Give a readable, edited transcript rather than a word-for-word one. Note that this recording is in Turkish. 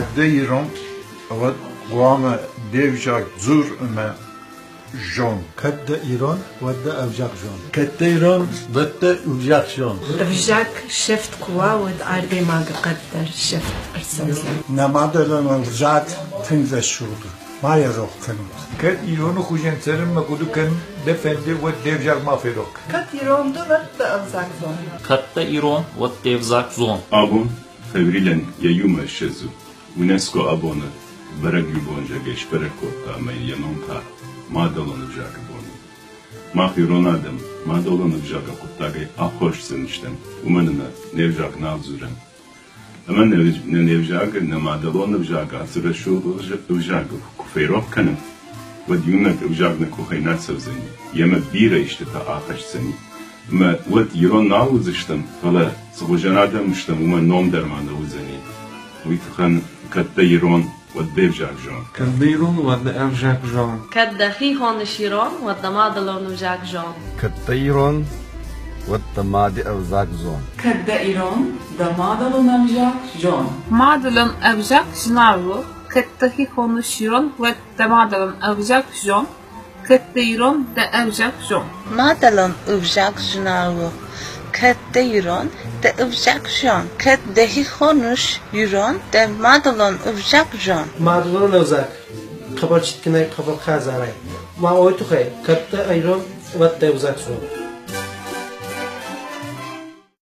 كديرون ود قوام ديفجاك زور أما جون كد إيران ودا أوجاك جون كتيرون ودا أوجاك جون أفجاك شفت قوا ود أردي ما قدر شفت أرسل نمادلن الجات تنزل شود ما يروح كنوز كد إيرانو خوشن سرم مكودو كن دفندي ود ديفجاك ما فيروك كثيرون دولت أوزاك زون Katta İron ve Devzak Zon. Abon fevrilen yayuma şezu. UNESCO abone berek yubonca geç berek korta ama yanonta madalonacak abone. Mahironadım madalonacak kuttagi ahoşsun işte. Umanına nevjak navzuren. Ama nevjak ne madalonacak asıra şu olacak kuferok kanım. Ve yunak evjak ne kuhaynat sözeni. Yeme bira işte ta ahşseni. ما ود يرون ناوزشتم فلا سوجنادم مشتم وما نوم درمان وزني ويتخن كتيرون ودبجاك جون كديرون ودا أوجاك جون كدخي هون شيرون والدمادلون وجاك جون كتيرون والتماد أوزاك زون كدائرون دمادلون أوزاك جون Madalon avjak jnaru, kettahi konuşuron ve demadalon avjak jon, ketteiron de avjak jon. Madalon avjak jnaru, ketteiron de avjak jon, kettehi konuşuron de madalon avjak jon. مادلون أوزاك خبر شتكنا خبر خازاني ما أويتو خي كتيرون ودا أوزاك زون